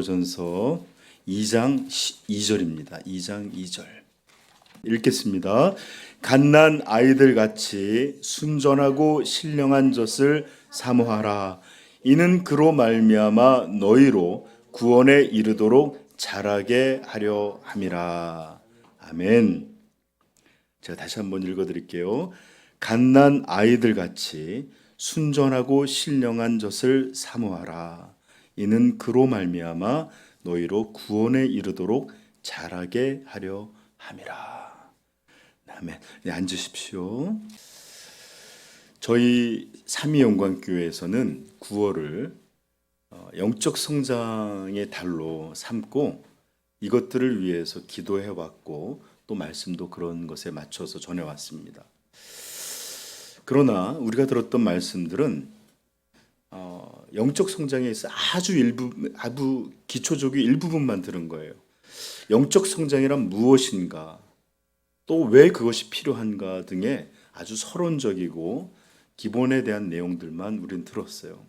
베드로전서 2장 2절입니다. 2장 2절 읽겠습니다. 갓난 아이들 같이 순전하고 신령한 젖을 사모하라. 이는 그로 말미암아 너희로 구원에 이르도록 자라게 하려 함이라. 아멘. 제가 다시 한번 읽어드릴게요. 갓난 아이들 같이 순전하고 신령한 젖을 사모하라. 이는 그로 말미암아 너희로 구원에 이르도록 자라게 하려 함이라. 아멘. 네, 앉으십시오. 저희 삼위영광교회에서는 9월을 영적 성장의 달로 삼고 이것들을 위해서 기도해왔고 또 말씀도 그런 것에 맞춰서 전해왔습니다. 그러나 우리가 들었던 말씀들은 영적 성장에 있어 아주 기초적인 일부분만 들은 거예요. 영적 성장이란 무엇인가, 또 왜 그것이 필요한가 등의 아주 서론적이고 기본에 대한 내용들만 우린 들었어요.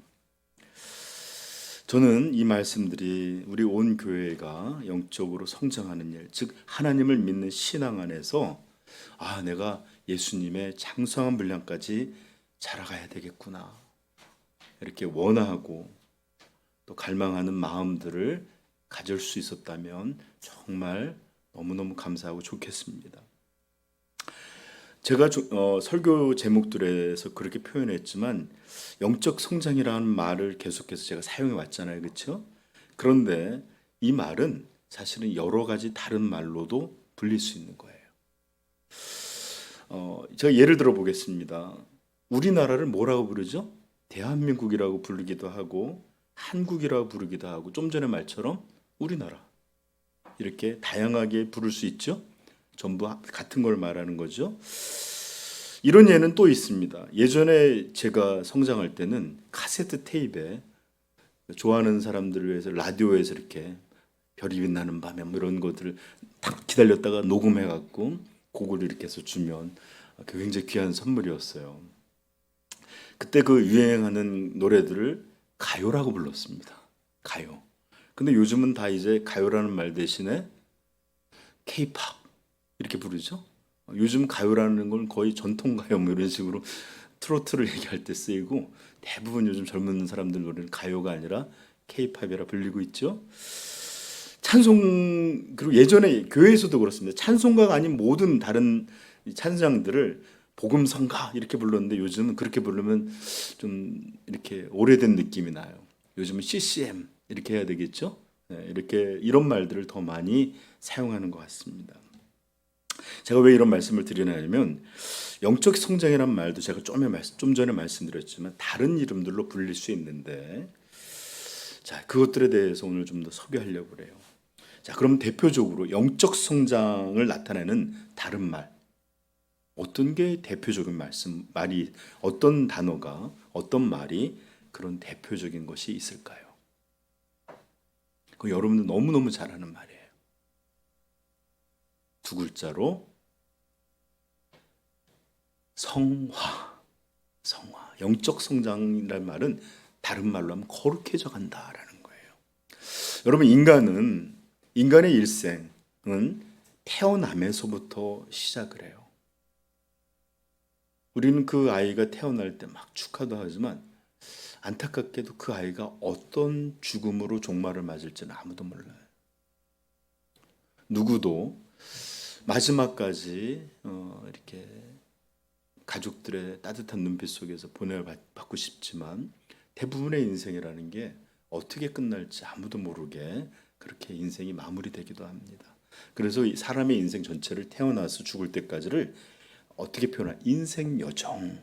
저는 이 말씀들이 우리 온 교회가 영적으로 성장하는 일, 즉 하나님을 믿는 신앙 안에서 내가 예수님의 장성한 분량까지 자라가야 되겠구나, 이렇게 원하고 또 갈망하는 마음들을 가질 수 있었다면 정말 너무너무 감사하고 좋겠습니다. 제가 설교 제목들에서 그렇게 표현했지만 영적 성장이라는 말을 계속해서 제가 사용해 왔잖아요. 그렇죠? 그런데 이 말은 사실은 여러 가지 다른 말로도 불릴 수 있는 거예요. 제가 예를 들어 보겠습니다. 우리나라를 뭐라고 부르죠? 대한민국이라고 부르기도 하고 한국이라고 부르기도 하고 좀 전에 말처럼 우리나라, 이렇게 다양하게 부를 수 있죠. 전부 같은 걸 말하는 거죠. 이런 예는 또 있습니다. 예전에 제가 성장할 때는 카세트 테이프에 좋아하는 사람들을 위해서 라디오에서 이렇게 별이 빛나는 밤에 이런 것들을 딱 기다렸다가 녹음해갖고 곡을 이렇게 해서 주면 굉장히 귀한 선물이었어요. 그때 그 유행하는 노래들을 가요라고 불렀습니다. 가요. 근데 요즘은 다 이제 가요라는 말 대신에 K-팝 이렇게 부르죠. 요즘 가요라는 건 거의 전통가요 이런 식으로 트로트를 얘기할 때 쓰이고, 대부분 요즘 젊은 사람들 노래는 가요가 아니라 K-팝이라 불리고 있죠. 찬송, 그리고 예전에 교회에서도 그렇습니다. 찬송가가 아닌 모든 다른 찬양들을 복음성가 이렇게 불렀는데 요즘은 그렇게 부르면 좀 이렇게 오래된 느낌이 나요. 요즘은 CCM 이렇게 해야 되겠죠. 이렇게 이런 말들을 더 많이 사용하는 것 같습니다. 제가 왜 이런 말씀을 드리냐면 영적 성장이란 말도 제가 좀 전에 말씀드렸지만 다른 이름들로 불릴 수 있는데, 자, 그것들에 대해서 오늘 좀 더 소개하려고 그래요. 자, 그럼 대표적으로 영적 성장을 나타내는 다른 말, 어떤 게 대표적인 말이, 어떤 단어가, 어떤 말이 그런 대표적인 것이 있을까요? 그 여러분들 너무너무 잘 아는 말이에요. 두 글자로 성화. 영적 성장이라는 말은 다른 말로 하면 거룩해져 간다라는 거예요. 여러분, 인간의 일생은 태어남에서부터 시작을 해요. 우리는 그 아이가 태어날 때 막 축하도 하지만 안타깝게도 그 아이가 어떤 죽음으로 종말을 맞을지는 아무도 몰라요. 누구도 마지막까지 이렇게 가족들의 따뜻한 눈빛 속에서 보냄을 받고 싶지만 대부분의 인생이라는 게 어떻게 끝날지 아무도 모르게 그렇게 인생이 마무리되기도 합니다. 그래서 이 사람의 인생 전체를 태어나서 죽을 때까지를 어떻게 표현하냐? 인생 여정이라고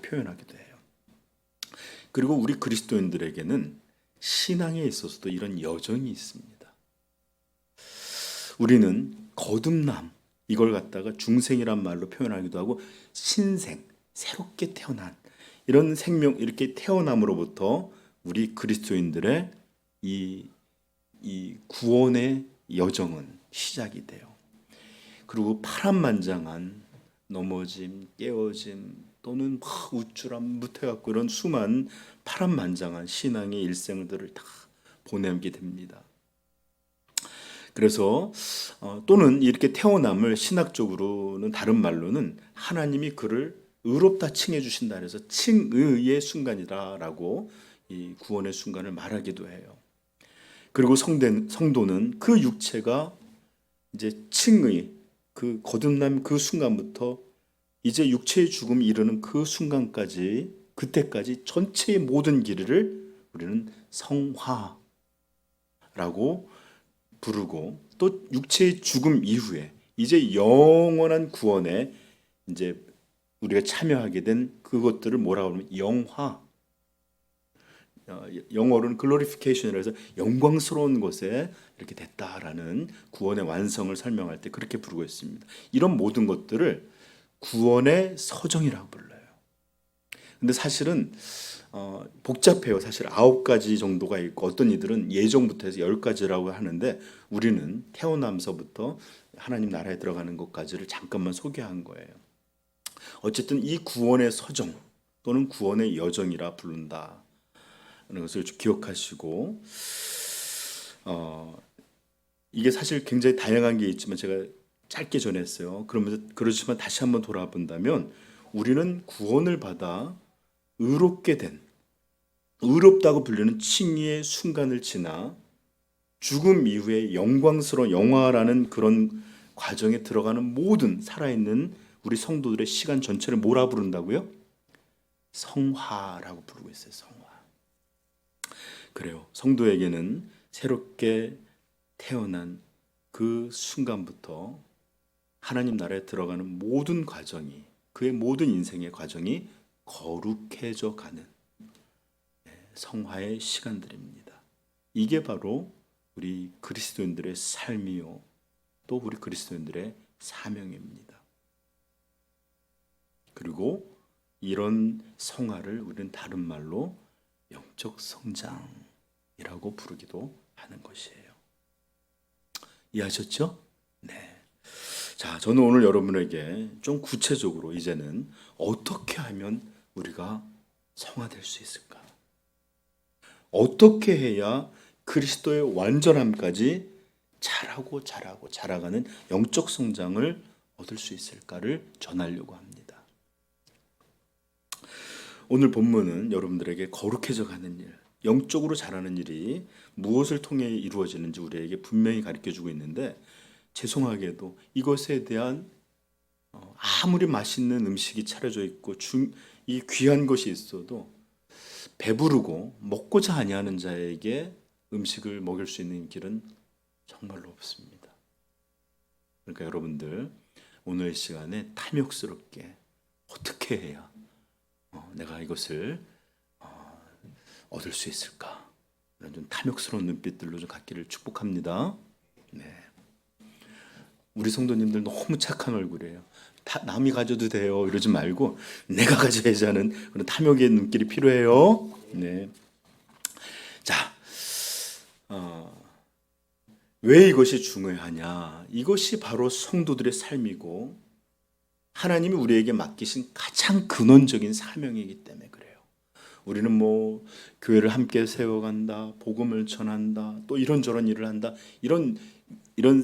표현하기도 해요. 그리고 우리 그리스도인들에게는 신앙에 있어서도 이런 여정이 있습니다. 우리는 거듭남, 이걸 갖다가 중생이란 말로 표현하기도 하고 신생, 새롭게 태어난 이런 생명, 이렇게 태어남으로부터 우리 그리스도인들의 이 구원의 여정은 시작이 돼요. 그리고 파란만장한 넘어짐, 깨어짐 또는 막 우쭐함, 무태갖고 이런 수많은 파란만장한 신앙의 일생들을 다 보내게 됩니다. 그래서 또는 이렇게 태어남을 신학적으로는 다른 말로는 하나님이 그를 의롭다 칭해 주신다 해서 칭의의 순간이다라고 이 구원의 순간을 말하기도 해요. 그리고 성도는 그 육체가 이제 칭의 그 거듭남 그 순간부터 이제 육체의 죽음이 이르는 그 순간까지 그때까지 전체의 모든 길이를 우리는 성화라고 부르고 또 육체의 죽음 이후에 이제 영원한 구원에 이제 우리가 참여하게 된 그것들을 뭐라고 하면 영화, 영어로는 글로리피케이션이라 해서 영광스러운 것에 이렇게 됐다라는 구원의 완성을 설명할 때 그렇게 부르고 있습니다. 이런 모든 것들을 구원의 서정이라고 불러요. 근데 사실은 복잡해요. 사실 9가지 정도가 있고 어떤 이들은 예정부터 해서 10가지라고 하는데 우리는 태어남서부터 하나님 나라에 들어가는 것까지를 잠깐만 소개한 거예요. 어쨌든 이 구원의 서정 또는 구원의 여정이라 부른다 하는 것을 좀 기억하시고 이게 사실 굉장히 다양한 게 있지만 제가 짧게 전했어요. 그러지만 다시 한번 돌아본다면 우리는 구원을 받아 의롭게 된 의롭다고 불리는 칭의의 순간을 지나 죽음 이후에 영광스러운 영화라는 그런 과정에 들어가는 모든 살아있는 우리 성도들의 시간 전체를 뭐라 부른다고요? 성화라고 부르고 있어요. 성화. 그래요. 성도에게는 새롭게 태어난 그 순간부터 하나님 나라에 들어가는 모든 과정이 그의 모든 인생의 과정이 거룩해져 가는 성화의 시간들입니다. 이게 바로 우리 그리스도인들의 삶이요 또 우리 그리스도인들의 사명입니다. 그리고 이런 성화를 우리는 다른 말로 영적 성장이라고 부르기도 하는 것이에요. 이해하셨죠? 네. 자, 저는 오늘 여러분에게 좀 구체적으로 이제는 어떻게 하면 우리가 성화될 수 있을까? 어떻게 해야 그리스도의 완전함까지 자라가는 영적 성장을 얻을 수 있을까를 전하려고 합니다. 오늘 본문은 여러분들에게 거룩해져 가는 일, 영적으로 자라는 일이 무엇을 통해 이루어지는지 우리에게 분명히 가르쳐주고 있는데 죄송하게도 이것에 대한 아무리 맛있는 음식이 차려져 있고 이 귀한 것이 있어도 배부르고 먹고자 아니하는 자에게 음식을 먹일 수 있는 길은 정말로 없습니다. 그러니까 여러분들 오늘 이 시간에 탐욕스럽게 어떻게 해야 내가 이것을 얻을 수 있을까? 이런 좀 탐욕스러운 눈빛들로 좀 갖기를 축복합니다. 네. 우리 성도님들 너무 착한 얼굴이에요. 남이 가져도 돼요 이러지 말고 내가 가져야지 하는 그런 탐욕의 눈길이 필요해요. 네. 자, 왜 이것이 중요하냐? 이것이 바로 성도들의 삶이고 하나님이 우리에게 맡기신 가장 근원적인 사명이기 때문에 그래요. 우리는 뭐 교회를 함께 세워간다, 복음을 전한다, 또 이런저런 일을 한다, 이런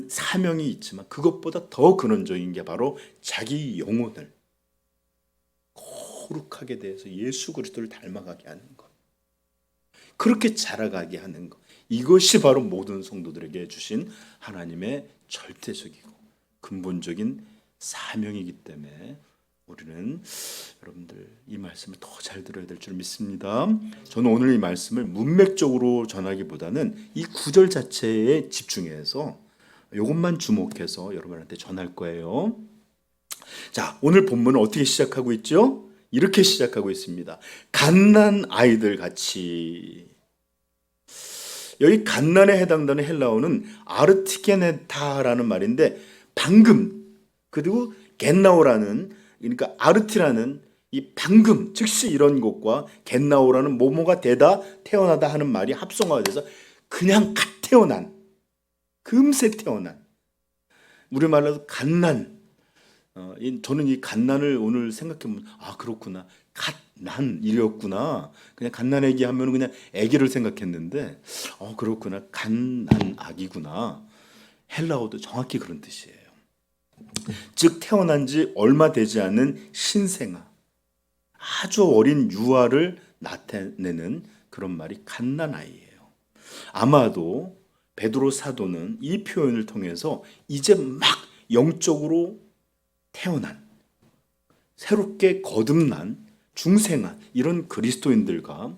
사명이 있지만 그것보다 더 근원적인 게 바로 자기 영혼을 거룩하게 대해서 예수 그리스도를 닮아가게 하는 것, 그렇게 자라가게 하는 것, 이것이 바로 모든 성도들에게 주신 하나님의 절대적이고 근본적인 사명이기 때문에 우리는 여러분들 이 말씀을 더 잘 들어야 될 줄 믿습니다. 저는 오늘 이 말씀을 문맥적으로 전하기보다는 이 구절 자체에 집중해서 이것만 주목해서 여러분한테 전할 거예요. 자, 오늘 본문은 어떻게 시작하고 있죠? 이렇게 시작하고 있습니다. 갓난 아이들 같이. 여기 갓난에 해당되는 헬라어는 아르티게네타라는 말인데 방금, 그리고 겟나오라는, 그러니까 아르티라는 이 방금 즉시 이런 것과 겟나오라는 모모가 되다 태어나다 하는 말이 합성화가 돼서 그냥 갓 태어난, 금세 태어난, 우리말로 갓난, 저는 이 갓난을 오늘 생각해보면 그렇구나. 갓난이었구나. 그냥 갓난아기 하면 그냥 아기를 생각했는데 그렇구나. 갓난아기구나. 헬라어도 정확히 그런 뜻이에요. 즉 태어난 지 얼마 되지 않은 신생아, 아주 어린 유아를 나타내는 그런 말이 갓난아이예요. 아마도 베드로 사도는 이 표현을 통해서 이제 막 영적으로 태어난, 새롭게 거듭난 중생한 이런 그리스도인들과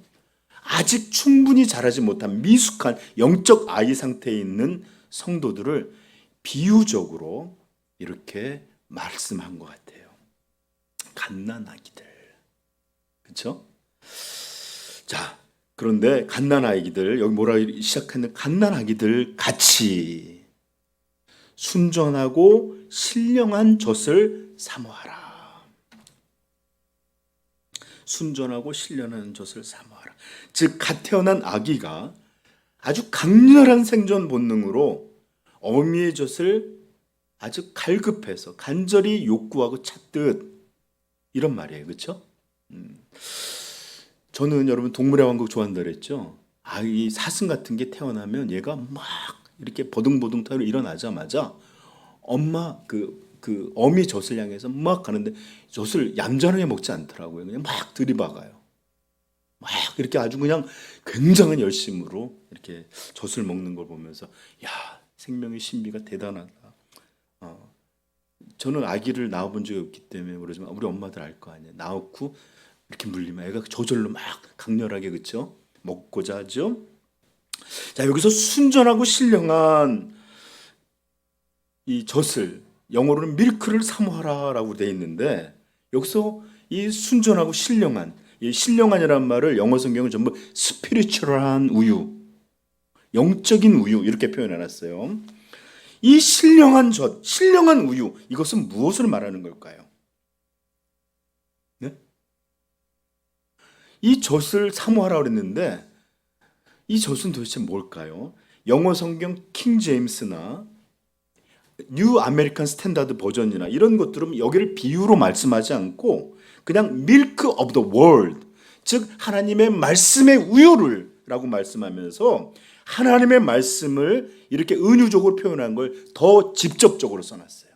아직 충분히 자라지 못한 미숙한 영적 아이 상태에 있는 성도들을 비유적으로 이렇게 말씀한 것 같아요. 갓난아기들, 그렇죠? 자, 그런데 갓난아기들, 여기 뭐라 시작하는 갓난아기들 같이 순전하고 신령한 젖을 사모하라. 순전하고 신령한 젖을 사모하라. 즉 갓 태어난 아기가 아주 강렬한 생존 본능으로 어미의 젖을 아주 갈급해서 간절히 욕구하고 찾듯 이런 말이에요. 그렇죠? 저는 여러분 동물의 왕국 좋아한다 그랬죠? 이 사슴 같은 게 태어나면 얘가 막 이렇게 버둥버둥 타고 일어나자마자 엄마 그 어미 젖을 향해서 막 가는데 젖을 얌전하게 먹지 않더라고요. 그냥 막 들이박아요. 막 이렇게 아주 그냥 굉장한 열심으로 이렇게 젖을 먹는 걸 보면서 야, 생명의 신비가 대단하다. 저는 아기를 낳아본 적이 없기 때문에 그러지만 우리 엄마들 알 거 아니에요. 낳고 이렇게 물리면 애가 저절로 막 강렬하게 그렇죠? 먹고자 하죠. 자, 여기서 순전하고 신령한 이 젖을 영어로는 밀크를 사모하라라고 돼 있는데 여기서 이 순전하고 신령한 이 신령한이라는 말을 영어 성경은 전부 스피리추얼한 우유, 영적인 우유 이렇게 표현해 놨어요. 이 신령한 젖, 신령한 우유 이것은 무엇을 말하는 걸까요? 네? 이 젖을 사모하라고 그랬는데 이 젖은 도대체 뭘까요? 영어 성경 킹 제임스나 뉴 아메리칸 스탠다드 버전이나 이런 것들은 여기를 비유로 말씀하지 않고 그냥 밀크 오브 더 월드, 즉 하나님의 말씀의 우유를 라고 말씀하면서 하나님의 말씀을 이렇게 은유적으로 표현한 걸 더 직접적으로 써놨어요.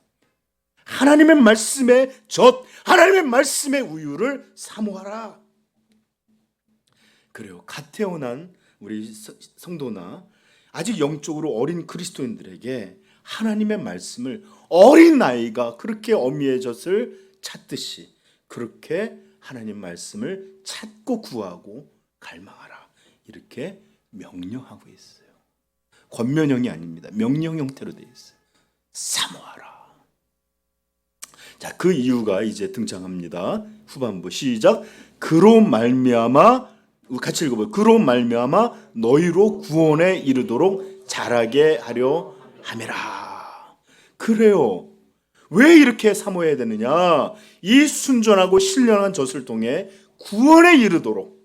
하나님의 말씀의 젖, 하나님의 말씀의 우유를 사모하라. 그래요. 갓 태어난 우리 성도나 아직 영적으로 어린 그리스도인들에게 하나님의 말씀을 어린 아이가 그렇게 어미의 젖을 찾듯이 그렇게 하나님 말씀을 찾고 구하고 갈망하라. 이렇게 명령하고 있어요. 권면형이 아닙니다. 명령 형태로 되어 있어요. 사모하라. 자, 그 이유가 이제 등장합니다. 후반부 시작. 그로 말미암아 같이 읽어봐요. 그로 말미암아 너희로 구원에 이르도록 자라게 하려 함이라. 그래요. 왜 이렇게 사모해야 되느냐? 이 순전하고 신령한 젖을 통해 구원에 이르도록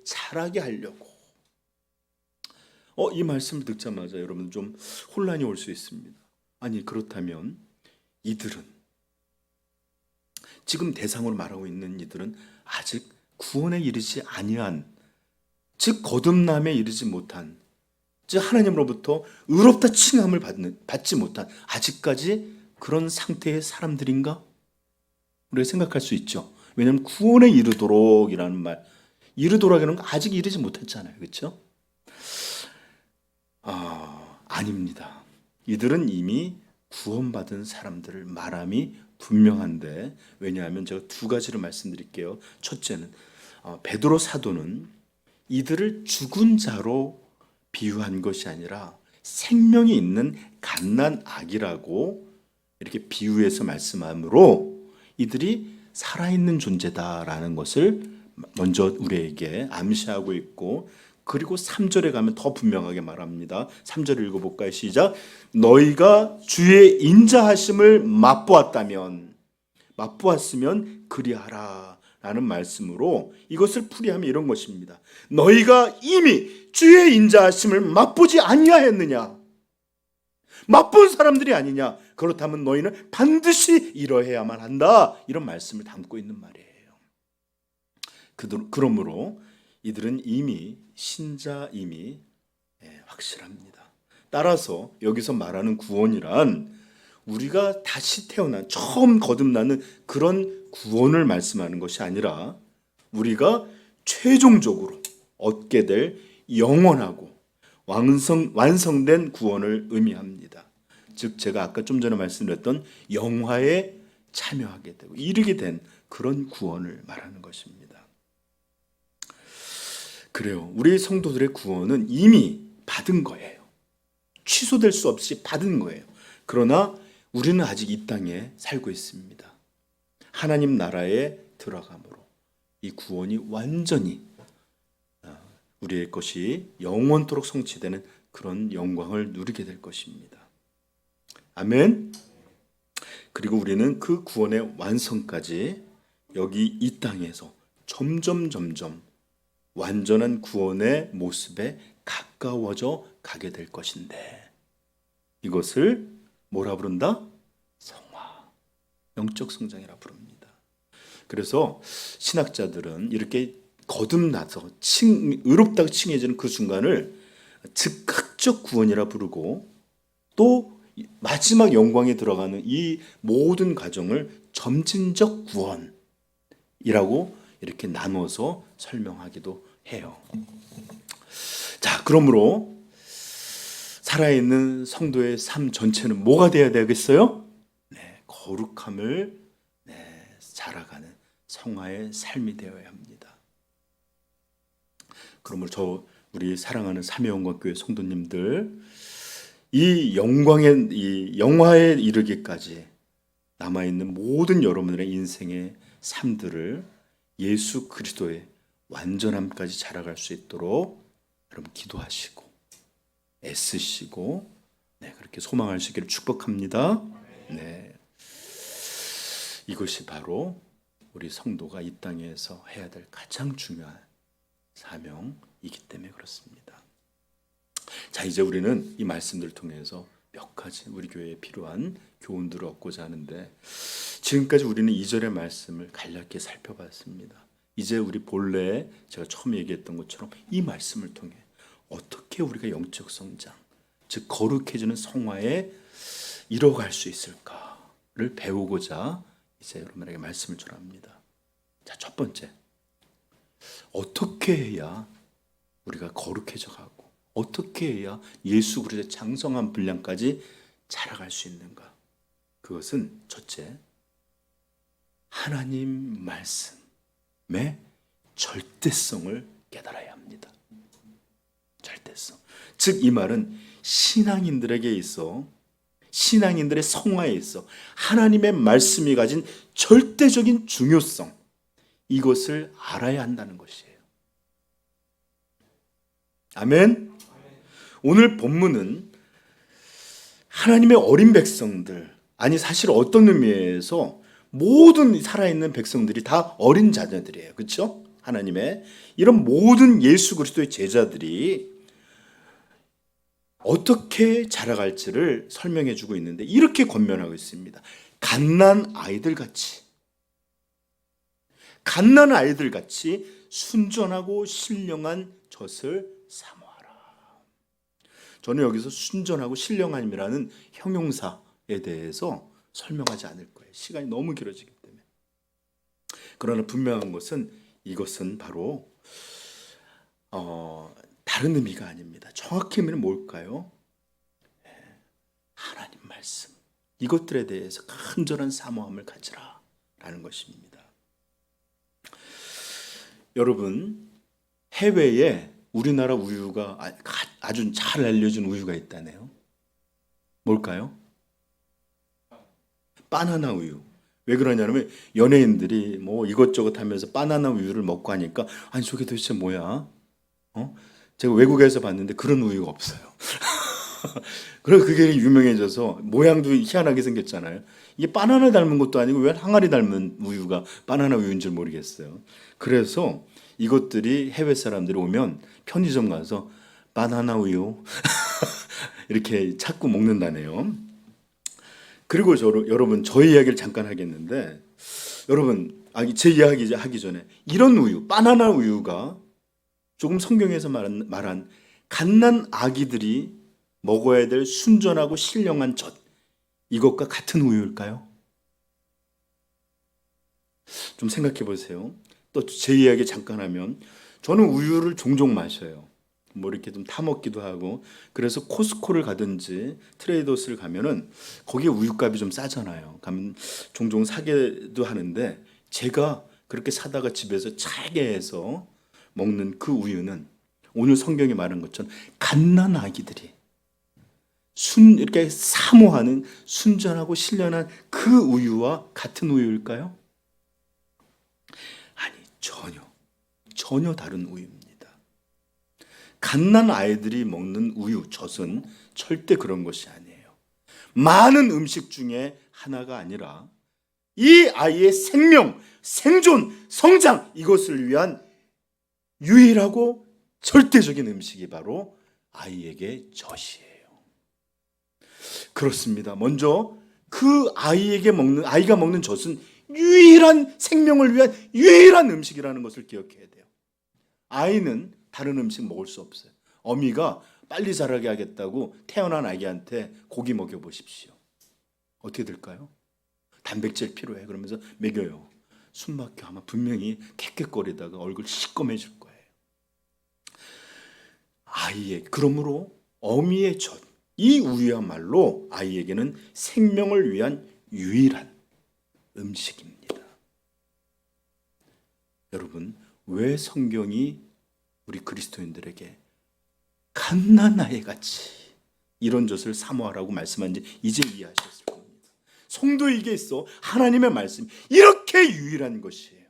자라게 하려고. 이 말씀을 듣자마자 여러분 좀 혼란이 올 수 있습니다. 아니 그렇다면 이들은 지금 대상으로 말하고 있는 이들은 아직 구원에 이르지 아니한, 즉 거듭남에 이르지 못한, 즉 하나님으로부터 의롭다 칭함을 받지 못한 아직까지 그런 상태의 사람들인가? 우리가 생각할 수 있죠. 왜냐하면 구원에 이르도록이라는 말, 이르도록이라는 건 아직 이르지 못했잖아요. 그렇죠? 아닙니다. 이들은 이미 구원받은 사람들을 말함이 분명한데, 왜냐하면 제가 두 가지를 말씀드릴게요. 첫째는 베드로 사도는 이들을 죽은 자로 비유한 것이 아니라 생명이 있는 갓난아기라고 이렇게 비유해서 말씀하므로 이들이 살아있는 존재다라는 것을 먼저 우리에게 암시하고 있고, 그리고 3절에 가면 더 분명하게 말합니다. 3절 읽어볼까요? 시작. 너희가 주의 인자하심을 맛보았으면 그리하라 라는 말씀으로 이것을 풀이하면 이런 것입니다. 너희가 이미 주의 인자하심을 맛보지 아니하였느냐? 맛본 사람들이 아니냐? 그렇다면 너희는 반드시 이러해야만 한다. 이런 말씀을 담고 있는 말이에요. 그러므로 이들은 이미 신자임이 확실합니다. 따라서 여기서 말하는 구원이란 우리가 다시 태어난 처음 거듭나는 그런 구원을 말씀하는 것이 아니라 우리가 최종적으로 얻게 될 영원하고 완성된 구원을 의미합니다. 즉 제가 아까 좀 전에 말씀드렸던 영화에 참여하게 되고 이르게 된 그런 구원을 말하는 것입니다. 그래요. 우리 성도들의 구원은 이미 받은 거예요. 취소될 수 없이 받은 거예요. 그러나 우리는 아직 이 땅에 살고 있습니다. 하나님 나라에 들어감으로 이 구원이 완전히 우리의 것이 영원토록 성취되는 그런 영광을 누리게 될 것입니다. 아멘. 그리고 우리는 그 구원의 완성까지 여기 이 땅에서 점점 완전한 구원의 모습에 가까워져 가게 될 것인데 이것을 뭐라 부른다? 성화, 영적 성장이라 부릅니다. 그래서 신학자들은 이렇게 거듭나서 의롭다고 칭해지는 그 순간을 즉각적 구원이라 부르고 또 마지막 영광에 들어가는 이 모든 과정을 점진적 구원이라고 이렇게 나눠서 설명하기도 해요. 자, 그러므로 살아있는 성도의 삶 전체는 뭐가 돼야 되겠어요? 거룩함을 자라가는 성화의 삶이 되어야 합니다. 그러므로 우리 사랑하는 삼위영광교회 성도님들, 이 영화에 이르기까지 남아있는 모든 여러분들의 인생의 삶들을 예수 그리스도의 완전함까지 자라갈 수 있도록 여러분 기도하시고 애쓰시고 그렇게 소망하시기를 축복합니다. 이것이 바로 우리 성도가 이 땅에서 해야 될 가장 중요한 사명이기 때문에 그렇습니다. 자, 이제 우리는 이 말씀들을 통해서 몇 가지 우리 교회에 필요한 교훈들을 얻고자 하는데 지금까지 우리는 2절의 말씀을 간략히 살펴봤습니다. 이제 우리 본래 제가 처음 얘기했던 것처럼 이 말씀을 통해 어떻게 우리가 영적 성장, 즉 거룩해지는 성화에 이뤄갈 수 있을까를 배우고자 이제 여러분에게 말씀을 전합니다. 자, 첫 번째, 어떻게 해야 우리가 거룩해져 가고 어떻게 해야 예수 그리스도의 장성한 분량까지 자라갈 수 있는가? 그것은 첫째, 하나님 말씀의 절대성을 깨달아야 합니다. 절대성. 즉 이 말은 신앙인들에게 있어, 신앙인들의 성화에 있어 하나님의 말씀이 가진 절대적인 중요성, 이것을 알아야 한다는 것이에요. 아멘. 오늘 본문은 하나님의 어린 백성들, 아니 사실 어떤 의미에서 모든 살아있는 백성들이 다 어린 자녀들이에요. 그렇죠? 하나님의 이런 모든 예수 그리스도의 제자들이 어떻게 자라갈지를 설명해 주고 있는데 이렇게 권면하고 있습니다. 갓난 아이들같이 순전하고 신령한 젖을 사모하라. 저는 여기서 순전하고 신령함이라는 형용사에 대해서 설명하지 않을 거예요. 시간이 너무 길어지기 때문에. 그러나 분명한 것은 이것은 바로 다른 의미가 아닙니다. 정확히 의미는 뭘까요? 하나님 말씀, 이것들에 대해서 간절한 사모함을 가지라라는 것입니다. 여러분, 해외에 우리나라 우유가 아주 잘 알려진 우유가 있다네요. 뭘까요? 바나나 우유. 왜 그러냐면 연예인들이 뭐 이것저것 하면서 바나나 우유를 먹고 하니까 아니 저게 도대체 뭐야? 제가 외국에서 봤는데 그런 우유가 없어요. 그래서 그게 유명해져서 모양도 희한하게 생겼잖아요. 이게 바나나 닮은 것도 아니고 왜 항아리 닮은 우유가 바나나 우유인 줄 모르겠어요. 그래서 이것들이 해외 사람들이 오면 편의점 가서 바나나 우유 이렇게 자꾸 먹는다네요. 그리고 여러분 저의 이야기를 잠깐 하겠는데, 여러분 제 이야기 하기 전에 이런 우유, 바나나 우유가 조금 성경에서 말한 갓난 아기들이 먹어야 될 순전하고 신령한 젖, 이것과 같은 우유일까요? 좀 생각해 보세요. 또 제 이야기 잠깐 하면, 저는 우유를 종종 마셔요. 뭐 이렇게 좀 타먹기도 하고. 그래서 코스코를 가든지 트레이더스를 가면은 거기에 우유값이 좀 싸잖아요. 가면 종종 사기도 하는데, 제가 그렇게 사다가 집에서 차게 해서 먹는 그 우유는 오늘 성경이 말한 것처럼 갓난 아기들이 이렇게 사모하는 순전하고 신령한 그 우유와 같은 우유일까요? 아니, 전혀 다른 우유입니다. 갓난 아이들이 먹는 우유, 젖은 절대 그런 것이 아니에요. 많은 음식 중에 하나가 아니라 이 아이의 생명, 생존, 성장, 이것을 위한 유일하고 절대적인 음식이 바로 아이에게 젖이에요. 그렇습니다. 먼저 그 아이가 먹는 젖은 유일한 생명을 위한 유일한 음식이라는 것을 기억해야 돼요. 아이는 다른 음식 먹을 수 없어요. 어미가 빨리 자라게 하겠다고 태어난 아기한테 고기 먹여보십시오. 어떻게 될까요? 단백질 필요해 그러면서 먹여요. 숨 막혀 아마 분명히 캑캑거리다가 얼굴 시꺼매질 거예요. 그러므로 어미의 젖, 이 우유야말로 아이에게는 생명을 위한 유일한 음식입니다. 여러분, 왜 성경이 우리 그리스도인들에게 갓난아이 같이 이런 젖을 사모하라고 말씀한지 이제 이해하셨을 겁니다. 성도에게 있어 하나님의 말씀, 이렇게 유일한 것이에요.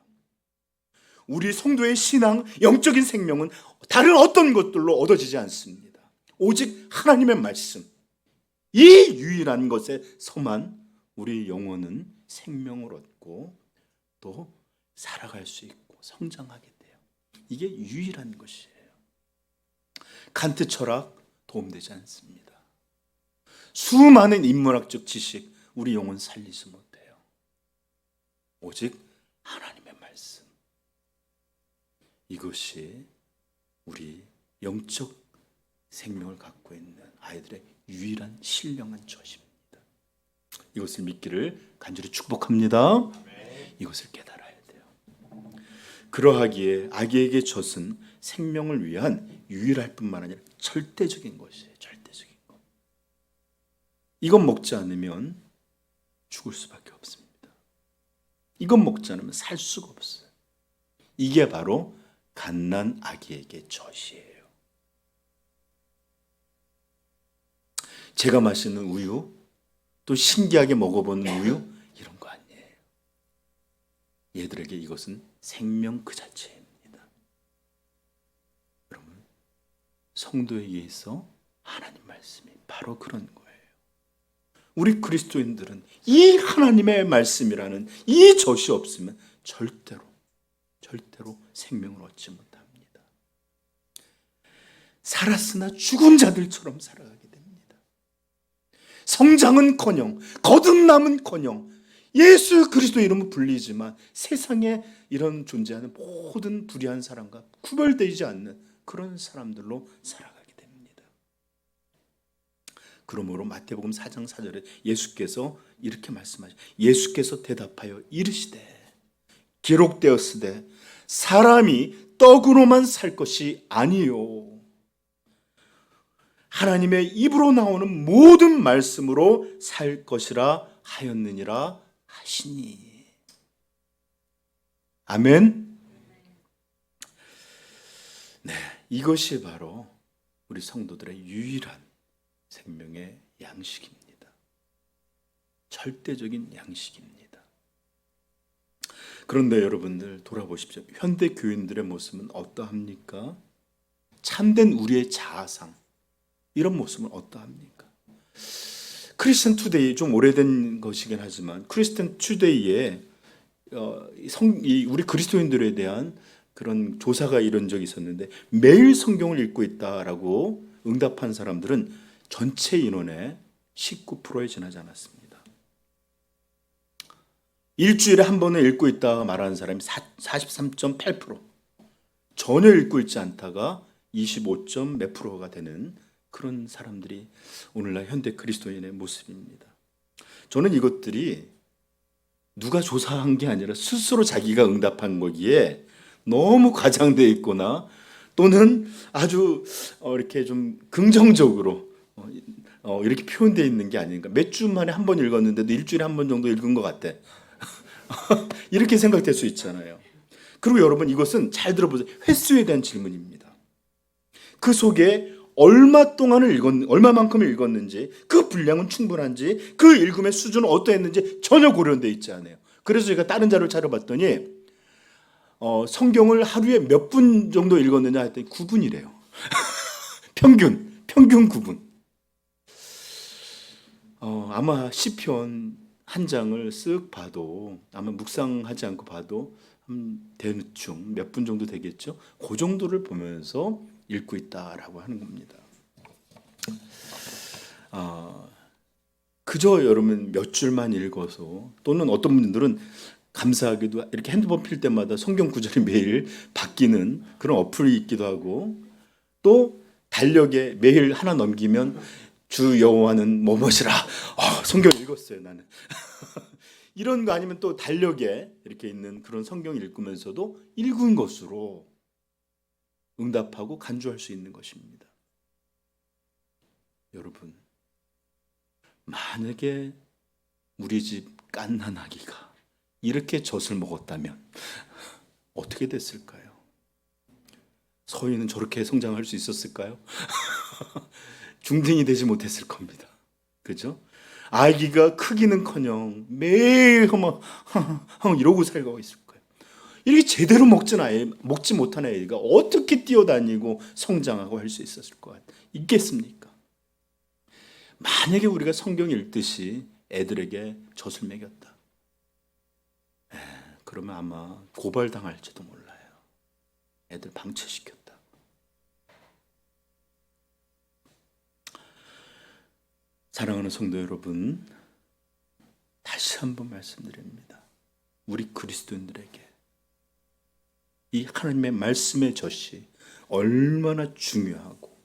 우리 성도의 신앙, 영적인 생명은 다른 어떤 것들로 얻어지지 않습니다. 오직 하나님의 말씀, 이 유일한 것에서만 우리 영혼은 생명을 얻고 또 살아갈 수 있고 성장하게 돼요. 이게 유일한 것이에요. 칸트 철학 도움되지 않습니다. 수많은 인문학적 지식 우리 영혼 살리지 못해요. 오직 하나님의 말씀, 이것이 우리 영적 생명을 갖고 있는 아이들의 유일한 신령한 젖입니다. 이것을 믿기를 간절히 축복합니다. 이것을 깨달아야 돼요. 그러하기에 아기에게 젖은 생명을 위한 유일할 뿐만 아니라 절대적인 것이에요. 절대적인 것. 이건 먹지 않으면 죽을 수밖에 없습니다. 이건 먹지 않으면 살 수가 없어요. 이게 바로 갓난 아기에게 젖이에요. 제가 마시는 우유, 또 신기하게 먹어보는 우유, 이런 거 아니에요. 얘들에게 이것은 생명 그 자체입니다. 여러분, 성도에게 있어 하나님 말씀이 바로 그런 거예요. 우리 그리스도인들은 이 하나님의 말씀이라는 이 젖이 없으면 절대로 생명을 얻지 못합니다. 살았으나 죽은 자들처럼 살아가게 됩니다. 성장은커녕 거듭남은커녕 예수 그리스도 이름을 불리지만 세상에 이런 존재하는 모든 불의한 사람과 구별되지 않는 그런 사람들로 살아가게 됩니다. 그러므로 마태복음 4장 4절에 예수께서 이렇게 말씀하시죠. 예수께서 대답하여 이르시되 기록되었으되 사람이 떡으로만 살 것이 아니요 하나님의 입으로 나오는 모든 말씀으로 살 것이라 하였느니라 하시니. 아멘. 네, 이것이 바로 우리 성도들의 유일한 생명의 양식입니다. 절대적인 양식입니다. 그런데 여러분들 돌아보십시오. 현대 교인들의 모습은 어떠합니까? 참된 우리의 자아상, 이런 모습은 어떠합니까? 크리스천 투데이, 좀 오래된 것이긴 하지만 크리스천 투데이에 우리 그리스도인들에 대한 그런 조사가 이런 적이 있었는데 매일 성경을 읽고 있다라고 응답한 사람들은 전체 인원의 19%에 지나지 않았습니다. 일주일에 한 번은 읽고 있다가 말하는 사람이 43.8%, 전혀 읽고 있지 않다가 25점 몇 프로가 되는 그런 사람들이 오늘날 현대 그리스도인의 모습입니다. 저는 이것들이 누가 조사한 게 아니라 스스로 자기가 응답한 거기에 너무 과장되어 있거나 또는 아주 이렇게 좀 긍정적으로 이렇게 표현되어 있는 게 아닌가. 몇 주 만에 한 번 읽었는데도 일주일에 한 번 정도 읽은 것 같아. 이렇게 생각될 수 있잖아요. 그리고 여러분, 이것은 잘 들어보세요. 횟수에 대한 질문입니다. 그 속에 얼마만큼을 읽었는지, 그 분량은 충분한지, 그 읽음의 수준은 어떠했는지 전혀 고려되어 있지 않아요. 그래서 제가 다른 자료를 찾아봤더니 성경을 하루에 몇 분 정도 읽었느냐 했더니 9분이래요. 평균 9분. 아마 시편 한 장을 쓱 봐도, 아마 묵상하지 않고 봐도 대충 몇 분 정도 되겠죠. 그 정도를 보면서 읽고 있다라고 하는 겁니다. 그저 여러분 몇 줄만 읽어서, 또는 어떤 분들은 감사하게도 이렇게 핸드폰 필 때마다 성경 구절이 매일 바뀌는 그런 어플이 있기도 하고, 또 달력에 매일 하나 넘기면 주 여호와는 뭐뭐시라, 성경 읽었어요 나는. 이런 거 아니면 또 달력에 이렇게 있는 그런 성경 읽으면서도 읽은 것으로 응답하고 간주할 수 있는 것입니다. 여러분, 만약에 우리 집 갓난아기가 이렇게 젖을 먹었다면 어떻게 됐을까요? 서희는 저렇게 성장할 수 있었을까요? 중딩이 되지 못했을 겁니다. 그죠? 아기가 크기는커녕 매일 막 이러고 살고 있을 거예요. 이렇게 제대로 먹지 못한 아이가 어떻게 뛰어다니고 성장하고 할 수 있었을 것 있겠습니까? 만약에 우리가 성경 읽듯이 애들에게 젖을 먹였다, 그러면 아마 고발당할지도 몰라요. 애들 방치시켰다. 사랑하는 성도 여러분, 다시 한번 말씀드립니다. 우리 그리스도인들에게 이 하나님의 말씀의 젖이 얼마나 중요하고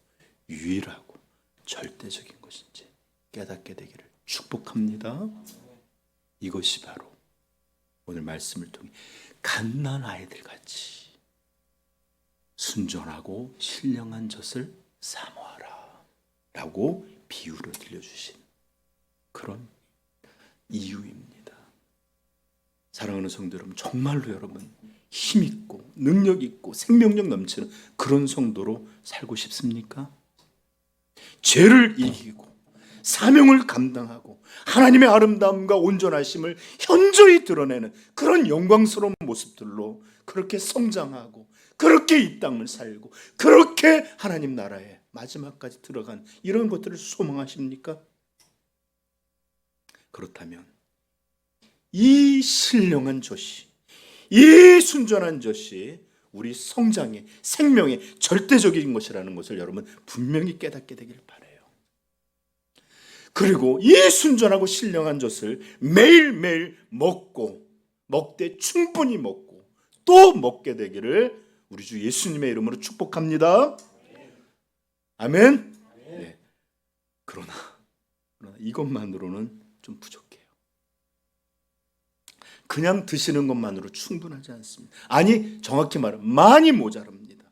유일하고 절대적인 것인지 깨닫게 되기를 축복합니다. 이것이 바로 오늘 말씀을 통해 갓난아이들 같이 순전하고 신령한 젖을 사모하라 라고 비유로 들려주신 그런 이유입니다. 사랑하는 성도 여러분, 정말로 여러분 힘있고 능력있고 생명력 넘치는 그런 성도로 살고 싶습니까? 죄를 이기고 사명을 감당하고 하나님의 아름다움과 온전하심을 현저히 드러내는 그런 영광스러운 모습들로 그렇게 성장하고 그렇게 이 땅을 살고 그렇게 하나님 나라에 마지막까지 들어간 이런 것들을 소망하십니까? 그렇다면 이 신령한 젖이, 이 순전한 젖이 우리 성장의 생명의 절대적인 것이라는 것을 여러분 분명히 깨닫게 되길 바라요. 그리고 이 순전하고 신령한 젖을 매일매일 먹되 충분히 먹고 또 먹게 되기를 우리 주 예수님의 이름으로 축복합니다. 아멘. 네. 그러나 이것만으로는 좀 부족해요. 그냥 드시는 것만으로 충분하지 않습니다. 아니, 정확히 말하면 많이 모자랍니다.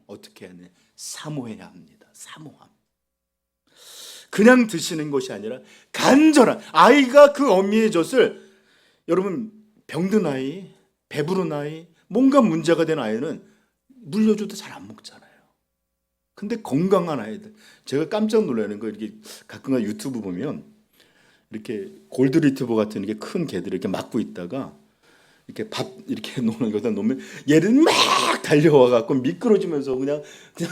어떻게 해야 하냐? 사모해야 합니다. 사모함. 그냥 드시는 것이 아니라 간절한, 아이가 그 어미의 젖을, 여러분 병든 아이, 배부른 아이, 뭔가 문제가 된 아이는 물려줘도 잘 안 먹잖아요. 근데 건강한 아이들, 제가 깜짝 놀라는 거, 이렇게 가끔가 유튜브 보면 이렇게 골드리트버 같은 이렇게 큰 개들 이렇게 막고 있다가 이렇게 밥 이렇게 놓는 거다 놓으면 얘를 막 달려와 갖고 미끄러지면서 그냥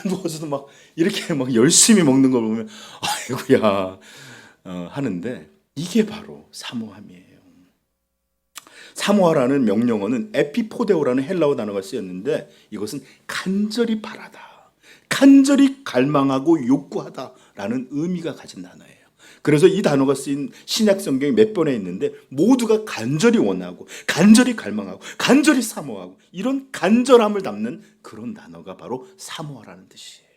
누워서도 막 이렇게 막 열심히 먹는 걸 보면 아이고야 하는데, 이게 바로 사모함이에요. 사모하라는 명령어는 에피포데오라는 헬라어 단어가 쓰였는데 이것은 간절히 바라다, 간절히 갈망하고 욕구하다 라는 의미가 가진 단어예요. 그래서 이 단어가 쓰인 신약 성경이 몇 번에 있는데 모두가 간절히 원하고 간절히 갈망하고 간절히 사모하고 이런 간절함을 담는 그런 단어가 바로 사모하라는 뜻이에요.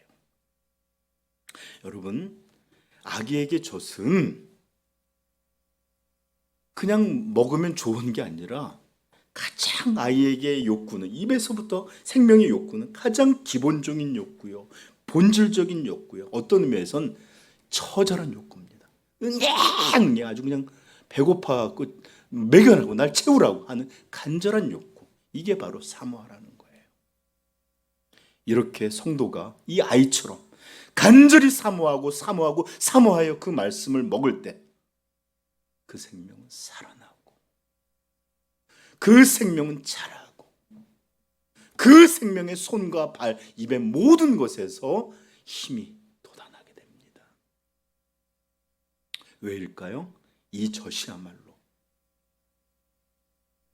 여러분, 아기에게 젖은 그냥 먹으면 좋은 게 아니라 가장 아이에게 욕구는, 입에서부터 생명의 욕구는 가장 기본적인 욕구요, 본질적인 욕구요, 어떤 의미에선 처절한 욕구입니다. 응애 아주 그냥 배고파갖고 먹여라고 날 채우라고 하는 간절한 욕구, 이게 바로 사모하라는 거예요. 이렇게 성도가 이 아이처럼 간절히 사모하고 사모하고 사모하여 그 말씀을 먹을 때 그 생명은 살아나고 그 생명은 자라고 그 생명의 손과 발, 입의 모든 것에서 힘이 돋아나게 됩니다. 왜일까요? 이 젖이야말로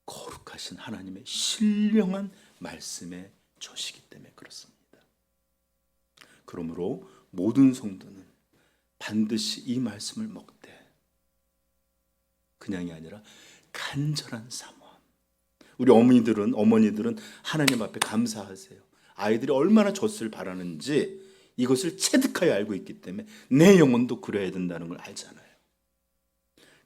거룩하신 하나님의 신령한 말씀의 젖이기 때문에 그렇습니다. 그러므로 모든 성도는 반드시 이 말씀을 먹되 그냥이 아니라 간절한 사모함. 우리 어머니들은 하나님 앞에 감사하세요. 아이들이 얼마나 젖을 바라는지 이것을 체득하여 알고 있기 때문에 내 영혼도 그래야 된다는 걸 알잖아요.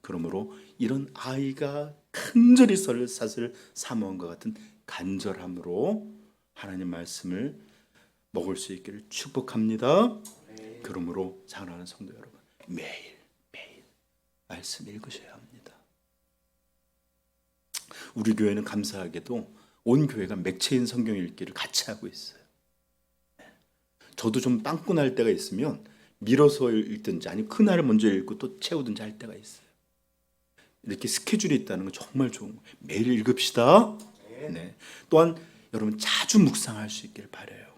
그러므로 이런 아이가 간절히 사슬 사모함과 같은 간절함으로 하나님 말씀을 먹을 수 있기를 축복합니다. 그러므로 사랑하는 성도 여러분, 매일 말씀 읽으셔야 합니다. 우리 교회는 감사하게도 온 교회가 맥체인 성경 읽기를 같이 하고 있어요. 저도 좀 빵꾸날 때가 있으면 밀어서 읽든지 아니면 그날을 먼저 읽고 또 채우든지 할 때가 있어요. 이렇게 스케줄이 있다는 건 정말 좋은 거예요. 매일 읽읍시다. 네. 또한 여러분 자주 묵상할 수 있기를 바라요.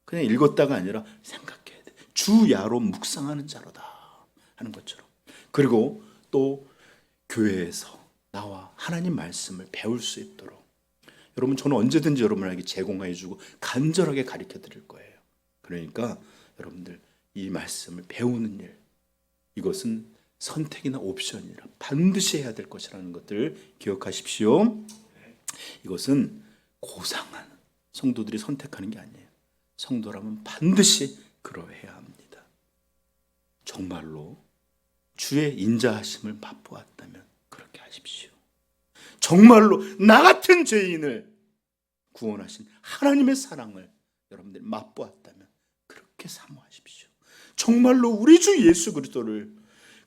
그냥 읽었다가 아니라 생각해야 돼. 주야로 묵상하는 자로다 하는 것처럼. 그리고 또 교회에서 나와 하나님 말씀을 배울 수 있도록 여러분, 저는 언제든지 여러분에게 제공해 주고 간절하게 가르쳐 드릴 거예요. 그러니까 여러분들 이 말씀을 배우는 일, 이것은 선택이나 옵션이라 반드시 해야 될 것이라는 것들 기억하십시오. 이것은 고상한 성도들이 선택하는 게 아니에요. 성도라면 반드시 그러해야 합니다. 정말로 주의 인자하심을 맛보았다면 그렇게 하십시오. 정말로 나 같은 죄인을 구원하신 하나님의 사랑을 여러분들이 맛보았다면 그렇게 사모하십시오. 정말로 우리 주 예수 그리스도를,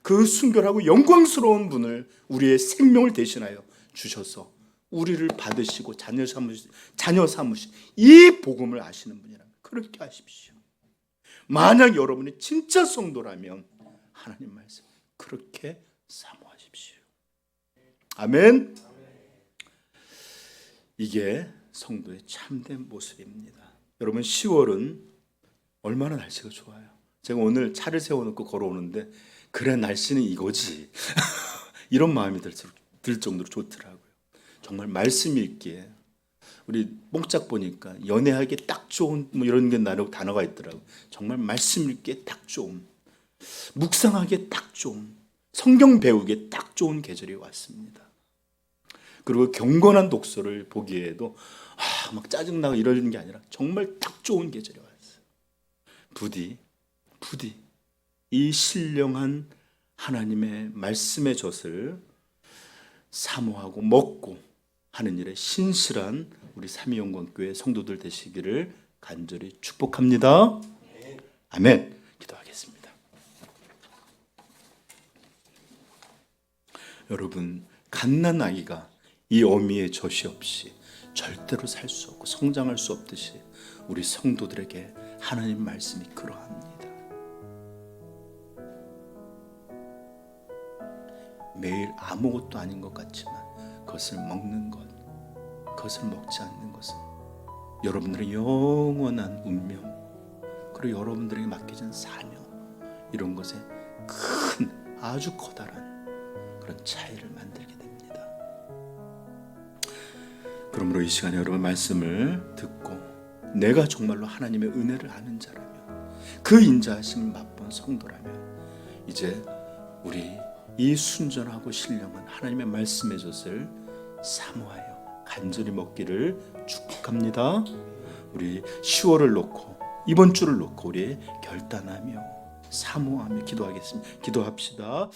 그 순결하고 영광스러운 분을 우리의 생명을 대신하여 주셔서 우리를 받으시고 자녀 삼으신 이 복음을 아시는 분이라면 그렇게 하십시오. 만약 여러분이 진짜 성도라면 하나님 말씀 그렇게 사모하십시오. 아멘. 이게 성도의 참된 모습입니다. 여러분, 10월은 얼마나 날씨가 좋아요. 제가 오늘 차를 세워놓고 걸어오는데 그래 날씨는 이거지 이런 마음이 들 정도로 좋더라고요. 정말 말씀 읽기에 우리 뽕짝 보니까 연애하기에 딱 좋은 뭐 이런 게 단어가 있더라고요. 정말 말씀 읽기에 딱 좋은, 묵상하기에 딱 좋은, 성경 배우기에 딱 좋은 계절이 왔습니다. 그리고 경건한 독서를 보기에도 막 짜증나고 이러는 게 아니라 정말 딱 좋은 계절이 왔어요. 부디 이 신령한 하나님의 말씀의 젖을 사모하고 먹고 하는 일에 신실한 우리 삼위영광교회 성도들 되시기를 간절히 축복합니다. 아멘. 기도하겠습니다. 여러분, 갓난아기가 이 어미의 젖이 없이 절대로 살 수 없고 성장할 수 없듯이 우리 성도들에게 하나님 말씀이 그러합니다. 매일 아무것도 아닌 것 같지만 그것을 먹는 것, 그것을 먹지 않는 것은 여러분들의 영원한 운명, 그리고 여러분들에게 맡겨진 사명, 이런 것에 큰 아주 커다란 그런 차이를 만들게 됩니다. 그러므로 이 시간에 여러분 말씀을 듣고 내가 정말로 하나님의 은혜를 아는 자라면, 그 인자하심을 맛본 사랑하는 성도라면 이제 우리 이 순전하고 신령한 하나님의 말씀의 젖을 사모하여 간절히 먹기를 축복합니다. 우리 10월을 놓고 이번 주를 놓고 우리 결단하며 사모하며 기도하겠습니다. 기도합시다.